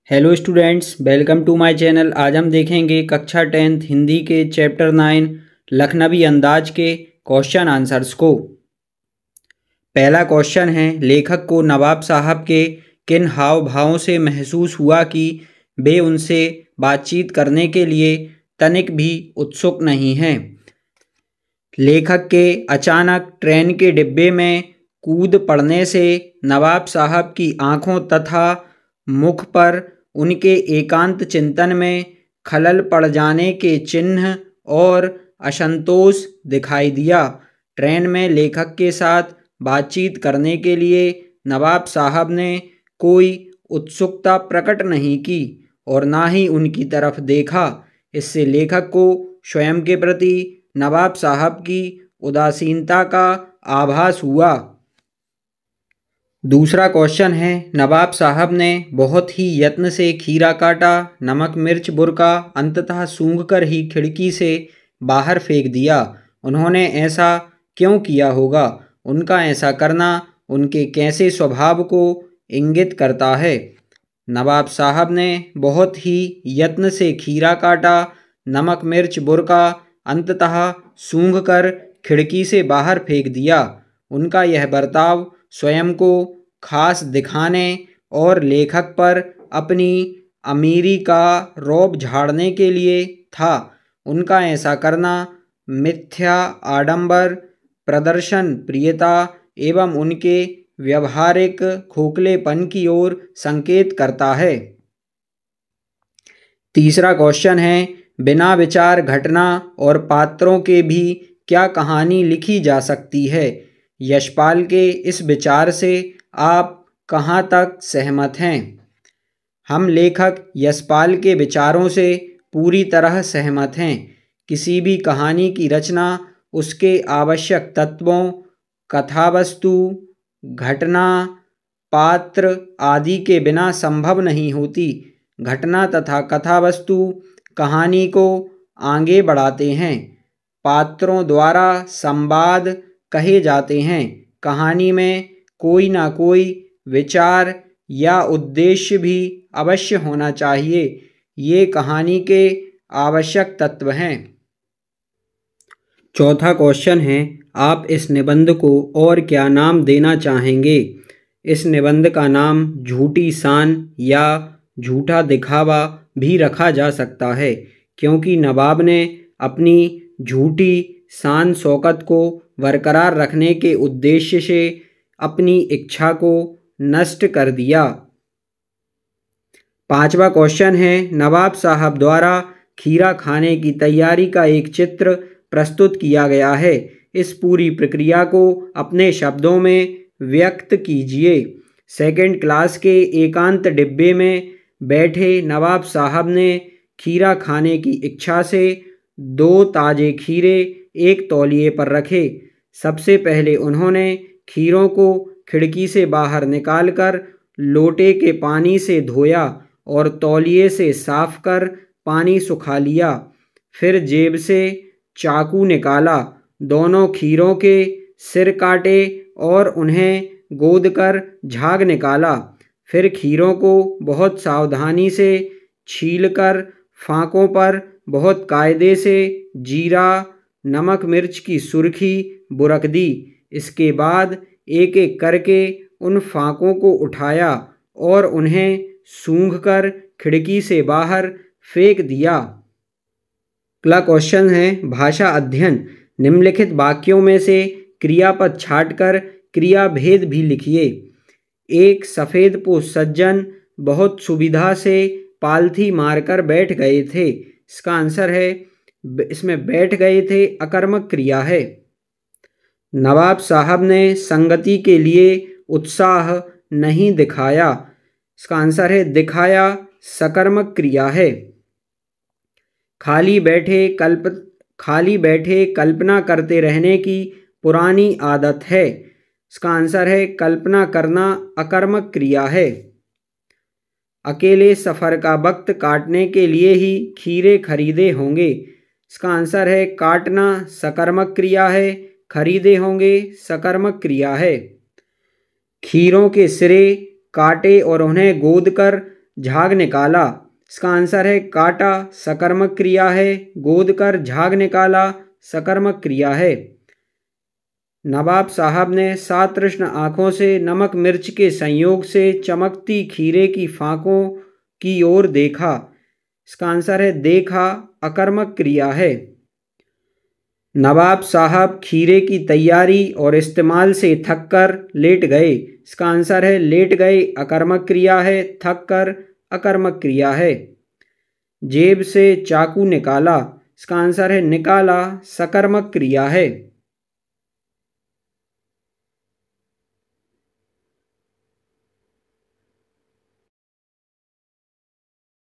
Hello students, welcome to my channel. आज हम देखेंगे कक्षा 10th हिंदी के चैप्टर 9 लखनवी अंदाज के क्वेश्चन आंसर्स को। पहला क्वेश्चन है, लेखक को नवाब साहब के किन हाव भावों से महसूस हुआ कि वे उनसे बातचीत करने के लिए तनिक भी उत्सुक नहीं हैं। लेखक के अचानक ट्रेन के डिब्बे में कूद पड़ने से नवाब साहब की आंखों तथा मुख पर उनके एकांत चिंतन में खलल पड़ जाने के चिन्ह और असंतोष दिखाई दिया। ट्रेन में लेखक के साथ बातचीत करने के लिए नवाब साहब ने कोई उत्सुकता प्रकट नहीं की और ना ही उनकी तरफ देखा। इससे लेखक को स्वयं के प्रति नवाब साहब की उदासीनता का आभास हुआ। दूसरा क्वेश्चन है, नवाब साहब ने बहुत ही यत्न से खीरा काटा, नमक मिर्च बुरका, अंततः सूंघकर ही खिड़की से बाहर फेंक दिया। उन्होंने ऐसा क्यों किया होगा? उनका ऐसा करना उनके कैसे स्वभाव को इंगित करता है? नवाब साहब ने बहुत ही यत्न से खीरा काटा, नमक मिर्च बुरका, अंततः सूंघकर खिड़की से बाहर फेंक दिया। उनका यह बर्ताव स्वयं को खास दिखाने और लेखक पर अपनी अमीरी का रौब झाड़ने के लिए था। उनका ऐसा करना मिथ्या आडंबर, प्रदर्शन प्रियता एवं उनके व्यवहारिक खोखलेपन की ओर संकेत करता है। तीसरा क्वेश्चन है, बिना विचार घटना और पात्रों के भी क्या कहानी लिखी जा सकती है? यशपाल के इस विचार से आप कहाँ तक सहमत हैं? हम लेखक यशपाल के विचारों से पूरी तरह सहमत हैं। किसी भी कहानी की रचना उसके आवश्यक तत्वों, कथावस्तु, घटना, पात्र आदि के बिना संभव नहीं होती। घटना तथा कथावस्तु कहानी को आगे बढ़ाते हैं। पात्रों द्वारा संवाद कहे जाते हैं। कहानी में कोई ना कोई विचार या उद्देश्य भी अवश्य होना चाहिए। ये कहानी के आवश्यक तत्व हैं। चौथा क्वेश्चन है, आप इस निबंध को और क्या नाम देना चाहेंगे? इस निबंध का नाम झूठी शान या झूठा दिखावा भी रखा जा सकता है, क्योंकि नवाब ने अपनी झूठी शान शौकत को बरकरार रखने के उद्देश्य से अपनी इच्छा को नष्ट कर दिया। पांचवा क्वेश्चन है, नवाब साहब द्वारा खीरा खाने की तैयारी का एक चित्र प्रस्तुत किया गया है। इस पूरी प्रक्रिया को अपने शब्दों में व्यक्त कीजिए। सेकंड क्लास के एकांत डिब्बे में बैठे नवाब साहब ने खीरा खाने की इच्छा से 2 ताजे खीरे एक तौलिए पर रखे। सबसे पहले उन्होंने खीरों को खिड़की से बाहर निकालकर लोटे के पानी से धोया और तौलिए से साफ कर पानी सुखा लिया। फिर जेब से चाकू निकाला, दोनों खीरों के सिर काटे और उन्हें गोदकर झाग निकाला। फिर खीरों को बहुत सावधानी से छीलकर फांकों पर बहुत कायदे से जीरा, नमक मिर्च की सुर्खी बुरक दी। इसके बाद एक एक करके उन फांकों को उठाया और उन्हें सूंघकर खिड़की से बाहर फेंक दिया। अगला क्वेश्चन है, भाषा अध्ययन। निम्नलिखित वाक्यों में से क्रियापद छांटकर क्रिया भेद भी लिखिए। एक सफ़ेदपोश सज्जन बहुत सुविधा से पालथी मारकर बैठ गए थे। इसका आंसर है, इसमें बैठ गए थे अकर्मक क्रिया है। नवाब साहब ने संगति के लिए उत्साह नहीं दिखाया। इसका आंसर है, दिखाया सकर्मक क्रिया है। खाली बैठे कल्पना करते रहने की पुरानी आदत है। इसका आंसर है, कल्पना करना अकर्मक क्रिया है। अकेले सफ़र का वक्त काटने के लिए ही खीरे खरीदे होंगे। इसका आंसर है, काटना सकर्मक क्रिया है, खरीदे होंगे सकर्मक क्रिया है। खीरों के सिरे काटे और उन्हें गोदकर झाग निकाला। इसका आंसर है काटा, सकर्मक क्रिया है। गोद कर झाग निकाला, सकर्मक क्रिया है। नवाब साहब ने सातृष्ण आंखों से नमक मिर्च के संयोग से चमकती खीरे की फांकों की ओर देखा। इसका आंसर है देखा, अकर्मक क्रिया है। नवाब साहब खीरे की तैयारी और इस्तेमाल से थककर लेट गए। इसका आंसर है लेट गए, अकर्मक क्रिया है। थक कर अकर्मक क्रिया है। जेब से चाकू निकाला। इसका आंसर है निकाला, सकर्मक क्रिया है।